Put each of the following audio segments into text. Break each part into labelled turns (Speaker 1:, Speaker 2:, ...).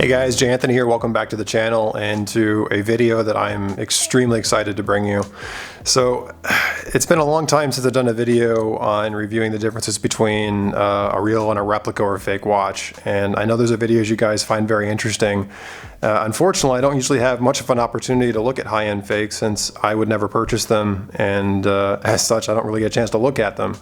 Speaker 1: Hey guys, Jay Anthony here. Welcome back to the channel and to a video that I'm extremely excited to bring you. So it's been a long time since I've done a video on reviewing the differences between a real and a replica or a fake watch, and I know those are videos you guys find very interesting. Unfortunately, I don't usually have much of an opportunity to look at high-end fakes since I would never purchase them, and as such I don't really get a chance to look at them.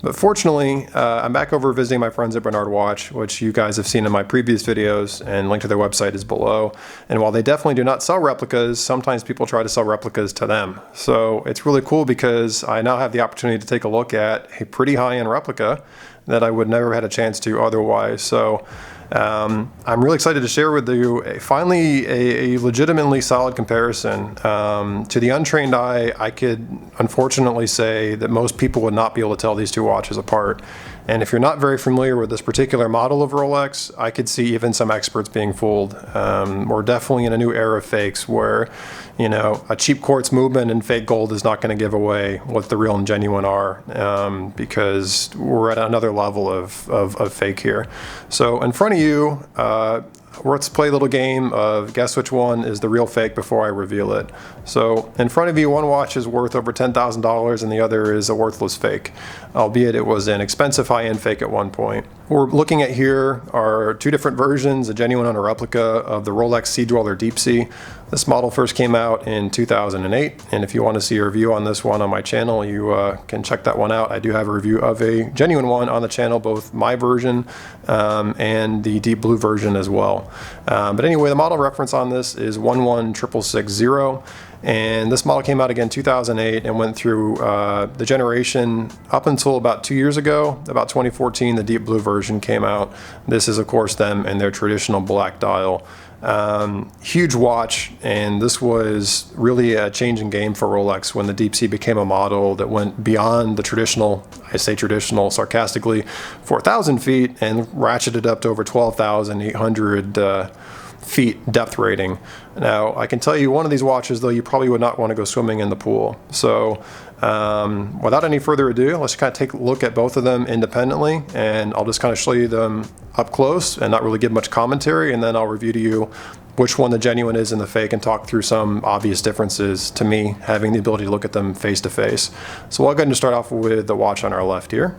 Speaker 1: But fortunately, I'm back over visiting my friends at Bernard Watch, which you guys have seen in my previous videos, and link to their website is below. And while they definitely do not sell replicas, sometimes people try to sell replicas to them. So it's really cool because I now have the opportunity to take a look at a pretty high-end replica that I would never have had a chance to otherwise. So I'm really excited to share with you finally a legitimately solid comparison. To the untrained eye, I could unfortunately say that most people would not be able to tell these two watches apart. And if you're not very familiar with this particular model of Rolex, I could see even some experts being fooled. We're definitely in a new era of fakes where, you know, a cheap quartz movement in fake gold is not going to give away what the real and genuine are, because we're at another level of fake here. So in front of you, let's play a little game of guess which one is the real fake before I reveal it. So in front of you, one watch is worth over $10,000 and the other is a worthless fake, albeit it was an expensive high-end fake at one point. What we're looking at here are two different versions, a genuine and a replica, of the Rolex Sea-Dweller Deep Sea. This model first came out in 2008, and if you want to see a review on this one on my channel, you can check that one out. I do have a review of a genuine one on the channel, both my version and the deep blue version as well. But anyway, the model reference on this is 11660, and this model came out again 2008 and went through the generation up until about 2 years ago. About 2014, the deep blue version came out. This is of course them in their traditional black dial. Huge watch, and this was really a changing game for Rolex when the Deep Sea became a model that went beyond the traditional, I say traditional sarcastically, 4,000 feet and ratcheted up to over 12,800 feet depth rating. Now I can tell you one of these watches though, you probably would not want to go swimming in the pool. So without any further ado, let's kind of take a look at both of them independently, and I'll just kind of show you them up close and not really give much commentary, and then I'll review to you which one the genuine is and the fake and talk through some obvious differences to me having the ability to look at them face to face. So I'll go ahead and start off with the watch on our left here.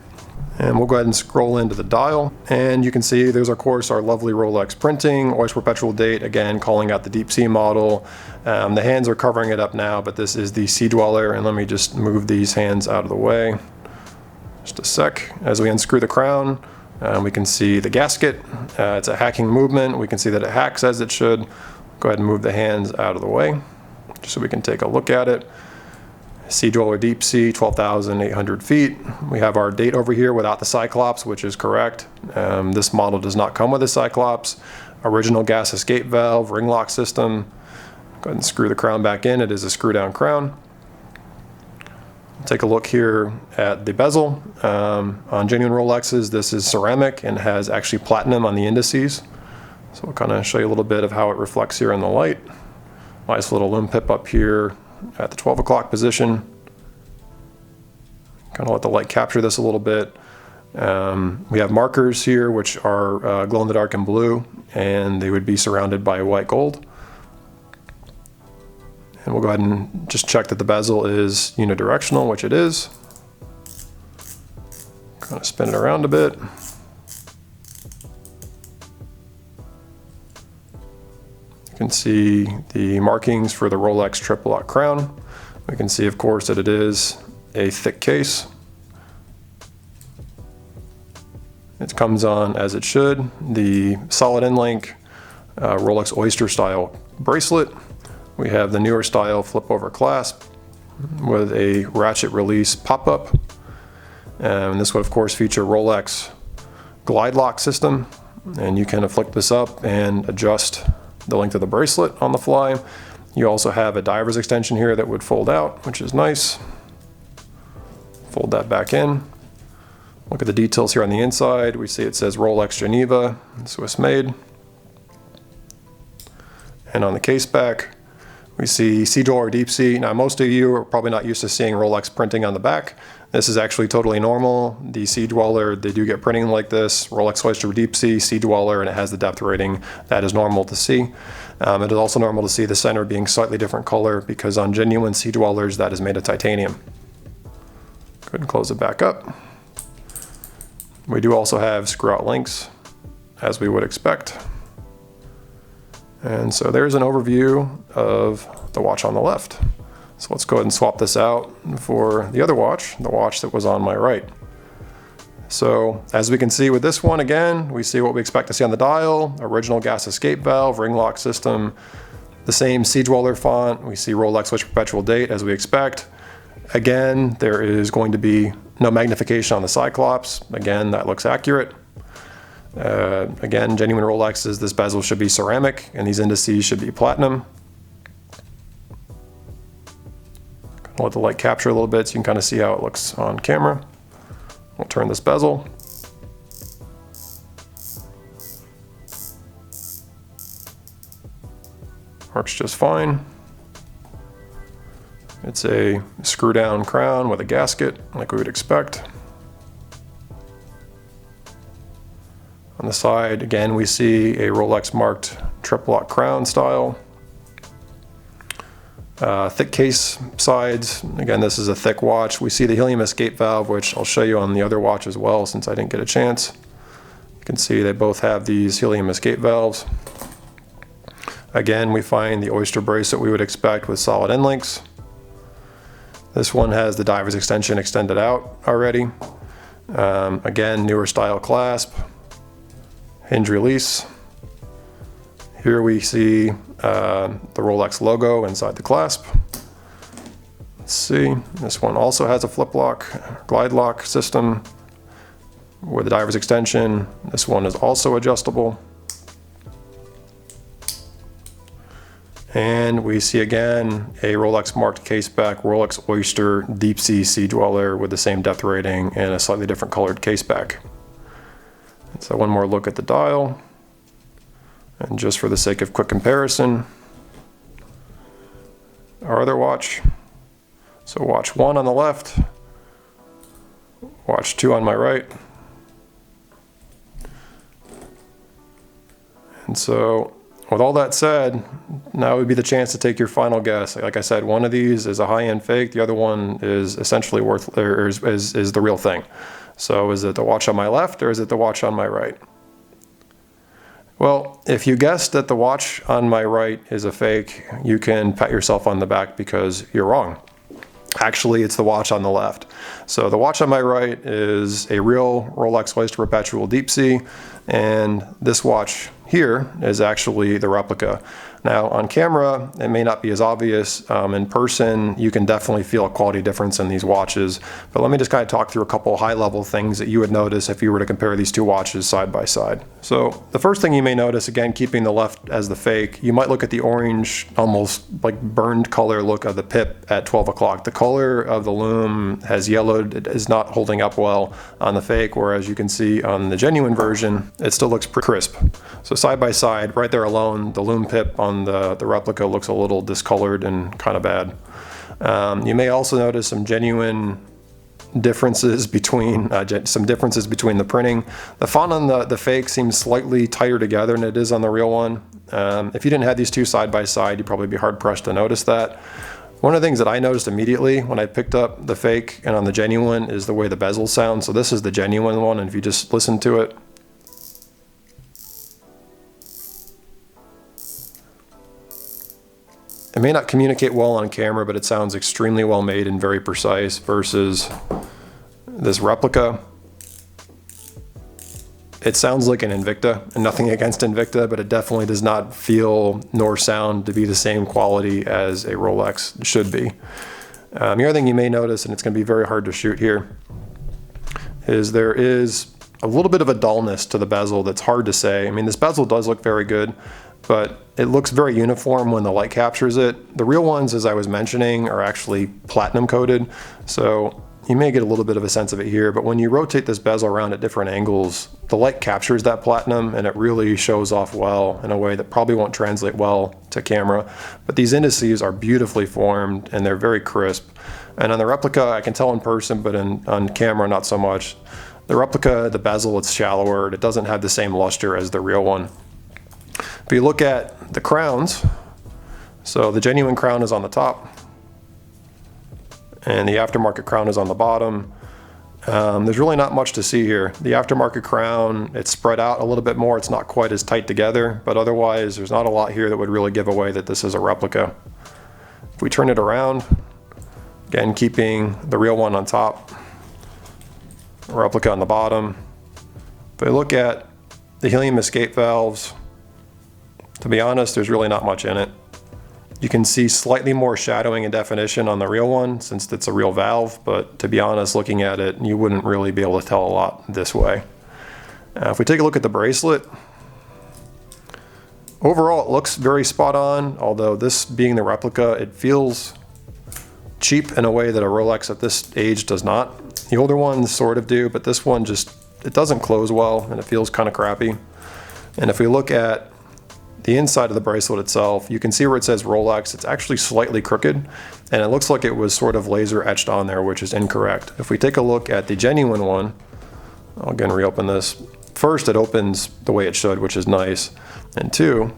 Speaker 1: And we'll go ahead and scroll into the dial, and you can see there's of course our lovely Rolex printing, always perpetual date, again calling out the Deep Sea model. The hands are covering it up now, but this is the Sea-Dweller, and let me just move these hands out of the way. Just a sec. As we unscrew the crown, we can see the gasket. It's a hacking movement. We can see that it hacks as it should. Go ahead and move the hands out of the way just so we can take a look at it. Sea-Dweller Deep Sea, 12,800 feet. We have our date over here without the Cyclops, which is correct. This model does not come with a Cyclops. Original gas escape valve, ring lock system. Go ahead and screw the crown back in. It is a screw down crown. Take a look here at the bezel. On genuine Rolexes, this is ceramic and has actually platinum on the indices. So we'll kind of show you a little bit of how it reflects here in the light. Nice little lume pip up here at the 12 o'clock position. Kind of let the light capture this a little bit. We have markers here which are glow in the dark and blue, and they would be surrounded by white gold. And we'll go ahead and just check that the bezel is unidirectional, which it is. Kind of spin it around a bit. You can see the markings for the Rolex triple lock crown. We can see of course that it is a thick case. It comes on as it should. The solid in-link Rolex Oyster style bracelet. We have the newer style flip over clasp with a ratchet release pop-up. And this would of course feature Rolex glide lock system, and you can flick this up and adjust the length of the bracelet on the fly. You also have a diver's extension here that would fold out, which is nice. Fold that back in. Look at the details here on the inside. We see it says Rolex Geneva, Swiss made. And on the case back, we see Sea-Dweller Deep Sea. Now most of you are probably not used to seeing Rolex printing on the back. This is actually totally normal. The Sea-Dweller, they do get printing like this. Rolex Oyster Deep Sea, Sea-Dweller, and it has the depth rating. That is normal to see. It is also normal to see the center being slightly different color because on genuine Sea-Dwellers, that is made of titanium. Go ahead and close it back up. We do also have screw-out links, as we would expect. And so there's an overview of the watch on the left. So let's go ahead and swap this out for the other watch, the watch that was on my right. So as we can see with this one, again, we see what we expect to see on the dial, original gas escape valve, ring lock system, the same Sea-Dweller font. We see Rolex with perpetual date as we expect. Again, there is going to be no magnification on the Cyclops. Again, that looks accurate. Again, genuine Rolexes, this bezel should be ceramic and these indices should be platinum. I'll let the light capture a little bit so you can kind of see how it looks on camera. We'll turn this bezel. Works just fine. It's a screw down crown with a gasket like we would expect. On the side, again, we see a Rolex marked triple lock crown style. Thick case sides. Again, this is a thick watch. We see the Helium escape valve, which I'll show you on the other watch as well since I didn't get a chance. You can see they both have these Helium escape valves. Again, we find the Oyster bracelet we would expect with solid end links. This one has the diver's extension extended out already. Again, newer style clasp, hinge release. Here we see the Rolex logo inside the clasp. Let's see, this one also has a flip lock, glide lock system with the diver's extension. This one is also adjustable. And we see again a Rolex marked case back Rolex Oyster Deep Sea Sea-Dweller with the same depth rating and a slightly different colored case back. And so one more look at the dial. And just for the sake of quick comparison, our other watch. So watch 1 on the left, watch 2 on my right. And so with all that said, now would be the chance to take your final guess. Like I said, one of these is a high-end fake, the other one is essentially worth, or is the real thing. So is it the watch on my left or is it the watch on my right? Well, if you guessed that the watch on my right is a fake, you can pat yourself on the back because you're wrong. Actually, it's the watch on the left. So the watch on my right is a real Rolex Oyster Perpetual Deep Sea, and this watch here is actually the replica. Now on camera, it may not be as obvious. In person, you can definitely feel a quality difference in these watches. But let me just kind of talk through a couple high-level things that you would notice if you were to compare these two watches side by side. So the first thing you may notice, again, keeping the left as the fake, you might look at the orange, almost like burned color look of the pip at 12 o'clock. The color of the lume has yellowed. It is not holding up well on the fake, whereas you can see on the genuine version, it still looks pretty crisp. So side by side, right there alone, the lume pip on the replica looks a little discolored and kind of bad. You may also notice some genuine differences between the printing. The font on the fake seems slightly tighter together than it is on the real one. If you didn't have these two side by side, you'd probably be hard pressed to notice that. One of the things that I noticed immediately when I picked up the fake and on the genuine is the way the bezel sounds. So this is the genuine one, and if you just listen to it, it may not communicate well on camera, but it sounds extremely well made and very precise versus this replica. It sounds like an Invicta, and nothing against Invicta, but it definitely does not feel nor sound to be the same quality as a Rolex should be. The other thing you may notice, and it's going to be very hard to shoot here, is there is a little bit of a dullness to the bezel that's hard to say. I mean, this bezel does look very good, but it looks very uniform when the light captures it. The real ones, as I was mentioning, are actually platinum coated, so you may get a little bit of a sense of it here, but when you rotate this bezel around at different angles, the light captures that platinum and it really shows off well in a way that probably won't translate well to camera. But these indices are beautifully formed and they're very crisp. And on the replica, I can tell in person, but on camera, not so much. The replica, the bezel, it's shallower. It doesn't have the same luster as the real one. If you look at the crowns, so the genuine crown is on the top, and the aftermarket crown is on the bottom. There's really not much to see here. The aftermarket crown, it's spread out a little bit more. It's not quite as tight together, but otherwise there's not a lot here that would really give away that this is a replica. If we turn it around, again keeping the real one on top, replica on the bottom. If I look at the helium escape valves, to be honest, there's really not much in it. You can see slightly more shadowing and definition on the real one since it's a real valve, but to be honest, looking at it, you wouldn't really be able to tell a lot this way. If we take a look at the bracelet, overall it looks very spot on, although this being the replica, it feels cheap in a way that a Rolex at this age does not. The older ones sort of do, but this one just, it doesn't close well and it feels kind of crappy. And if we look at the inside of the bracelet itself, you can see where it says Rolex, it's actually slightly crooked, and it looks like it was sort of laser etched on there, which is incorrect. If we take a look at the genuine one, I'll again reopen this. First, it opens the way it should, which is nice. And two,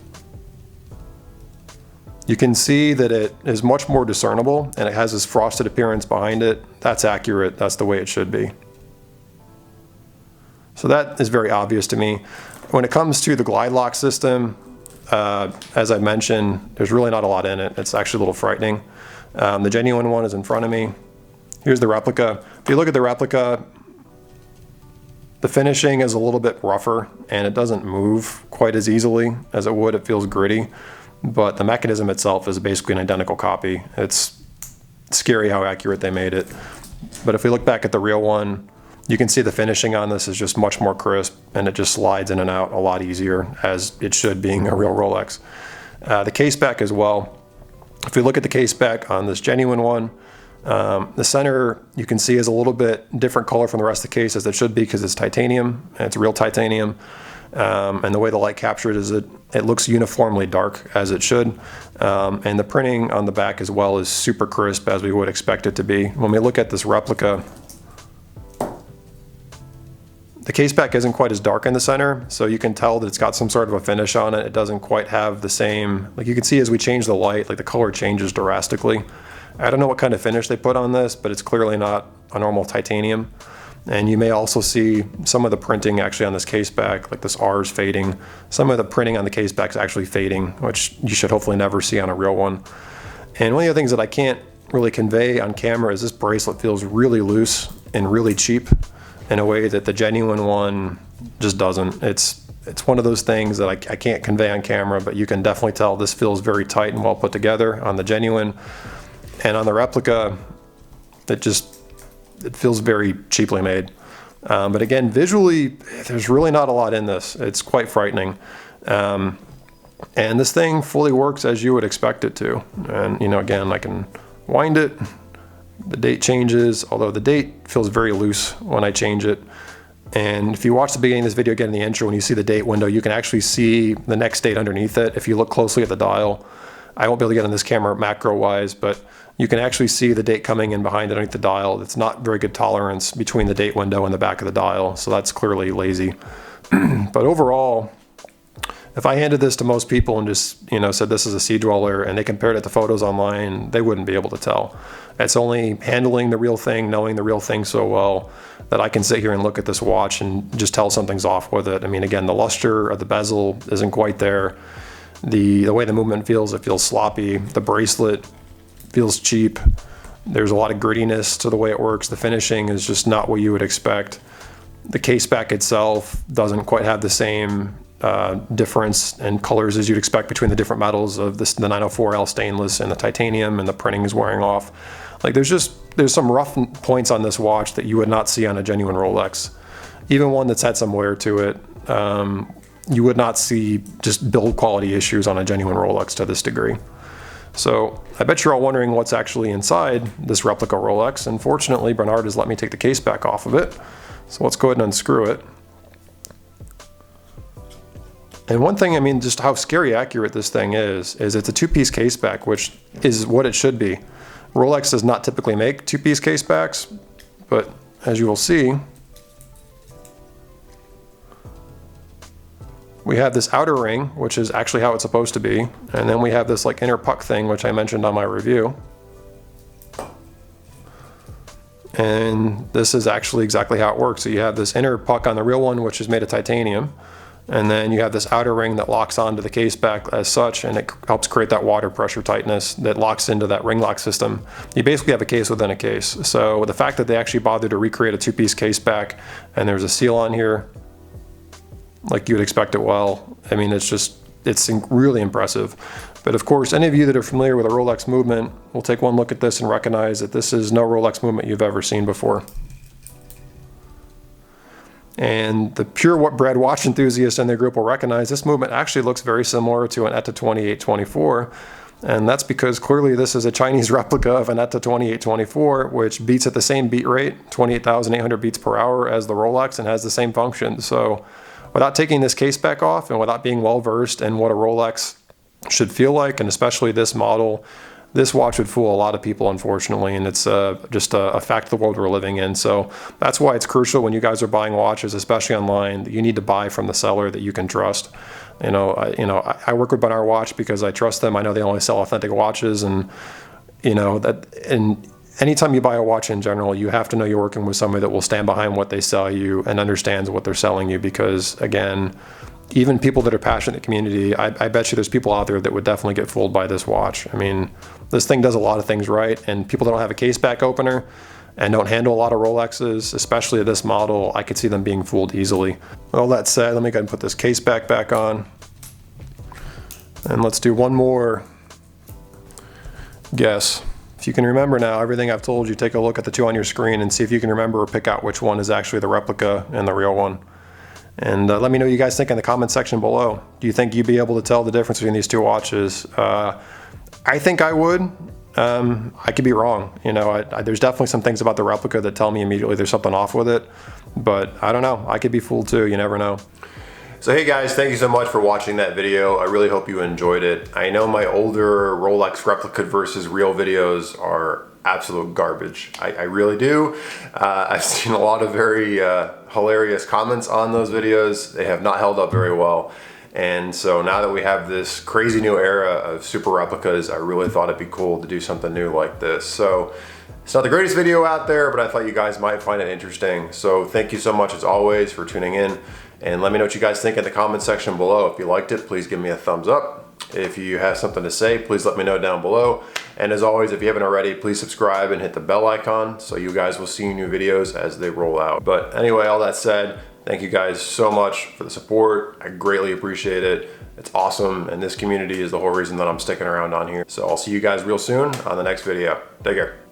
Speaker 1: you can see that it is much more discernible, and it has this frosted appearance behind it. That's accurate, that's the way it should be. So that is very obvious to me. When it comes to the glide lock system, as I mentioned, there's really not a lot in it. It's actually a little frightening. The genuine one is in front of me. Here's the replica. If you look at the replica, the finishing is a little bit rougher and it doesn't move quite as easily as it would. It feels gritty, but the mechanism itself is basically an identical copy. It's scary how accurate they made it. But if we look back at the real one, you can see the finishing on this is just much more crisp, and it just slides in and out a lot easier, as it should, being a real Rolex. The case back as well. If we look at the case back on this genuine one, the center you can see is a little bit different color from the rest of the case, as it should be, because it's titanium, and it's real titanium. And the way the light captured is it looks uniformly dark, as it should. And the printing on the back as well is super crisp, as we would expect it to be. When we look at this replica, the case back isn't quite as dark in the center, so you can tell that it's got some sort of a finish on it. It doesn't quite have the same, like you can see as we change the light, like the color changes drastically. I don't know what kind of finish they put on this, but it's clearly not a normal titanium. And you may also see some of the printing actually on this case back, like this R is fading. Some of the printing on the case back is actually fading, which you should hopefully never see on a real one. And one of the things that I can't really convey on camera is this bracelet feels really loose and really cheap, in a way that the genuine one just doesn't. It's one of those things that I can't convey on camera, but you can definitely tell this feels very tight and well put together on the genuine. And on the replica, it feels very cheaply made. But again, visually, there's really not a lot in this. It's quite frightening. And this thing fully works as you would expect it to. And again, I can wind it. The date changes, although the date feels very loose when I change it. And if you watch the beginning of this video, again in the intro, when you see the date window, you can actually see the next date underneath it. If you look closely at the dial, I won't be able to get on this camera macro-wise, but you can actually see the date coming in behind underneath the dial. It's not very good tolerance between the date window and the back of the dial, so that's clearly lazy. But overall, if I handed this to most people and just said this is a Sea-Dweller and they compared it to photos online, they wouldn't be able to tell. It's only handling the real thing, knowing the real thing so well, that I can sit here and look at this watch and just tell something's off with it. I mean, again, the luster of the bezel isn't quite there. The way the movement feels, it feels sloppy. The bracelet feels cheap. There's a lot of grittiness to the way it works. The finishing is just not what you would expect. The case back itself doesn't quite have the same difference in colors as you'd expect between the different metals of the 904L stainless and the titanium, and the printing is wearing off. Like there's some rough points on this watch that you would not see on a genuine Rolex. Even one that's had some wear to it, you would not see just build quality issues on a genuine Rolex to this degree. So I bet you're all wondering what's actually inside this replica Rolex. And fortunately, Bernard has let me take the case back off of it. So let's go ahead and unscrew it. And one thing, I mean, just how scary accurate this thing is it's a two-piece case back, which is what it should be. Rolex does not typically make two-piece case backs, but as you will see, we have this outer ring, which is actually how it's supposed to be, and then we have this like inner puck thing, which I mentioned on my review. And this is actually exactly how it works. So you have this inner puck on the real one, which is made of titanium, and then you have this outer ring that locks onto the case back as such, and it helps create that water pressure tightness that locks into that ring lock system. You basically have a case within a case. So the fact that they actually bothered to recreate a two-piece case back, and there's a seal on here, like you would expect it well. I mean, it's really impressive. But of course, any of you that are familiar with a Rolex movement will take one look at this and recognize that this is no Rolex movement you've ever seen before. And the purebred watch enthusiasts in their group will recognize this movement actually looks very similar to an ETA 2824. And that's because clearly this is a Chinese replica of an ETA 2824, which beats at the same beat rate, 28,800 beats per hour, as the Rolex, and has the same function. So without taking this case back off and without being well versed in what a Rolex should feel like, and especially this model, this watch would fool a lot of people, unfortunately, and it's just a fact of the world we're living in. So that's why it's crucial when you guys are buying watches, especially online, that you need to buy from the seller that you can trust. I work with Barnard Watch because I trust them. I know they only sell authentic watches, and anytime you buy a watch in general, you have to know you're working with somebody that will stand behind what they sell you and understands what they're selling you, because again, even people that are passionate in the community, I bet you there's people out there that would definitely get fooled by this watch. I mean, this thing does a lot of things right, and people that don't have a case back opener and don't handle a lot of Rolexes, especially this model, I could see them being fooled easily. All that said, let me go ahead and put this case back on. And let's do one more guess. If you can remember now everything I've told you, take a look at the two on your screen and see if you can remember or pick out which one is actually the replica and the real one. And let me know what you guys think in the comment section below. Do you think you'd be able to tell the difference between these two watches? I think I would. I could be wrong. There's definitely some things about the replica that tell me immediately there's something off with it, but I don't know. I could be fooled too. You never know. So hey guys, thank you so much for watching that video. I really hope you enjoyed it. I know my older Rolex replica versus real videos are absolute garbage. I really do. I've seen a lot of very hilarious comments on those videos. They have not held up very well. And so now that we have this crazy new era of super replicas, I really thought it'd be cool to do something new like this. So it's not the greatest video out there, but I thought you guys might find it interesting. So thank you so much as always for tuning in. And let me know what you guys think in the comment section below. If you liked it, please give me a thumbs up. If you have something to say, please let me know down below. And as always, if you haven't already, please subscribe and hit the bell icon so you guys will see new videos as they roll out. But anyway, all that said, thank you guys so much for the support. I greatly appreciate it. It's awesome, and this community is the whole reason that I'm sticking around on here. So I'll see you guys real soon on the next video. Take care.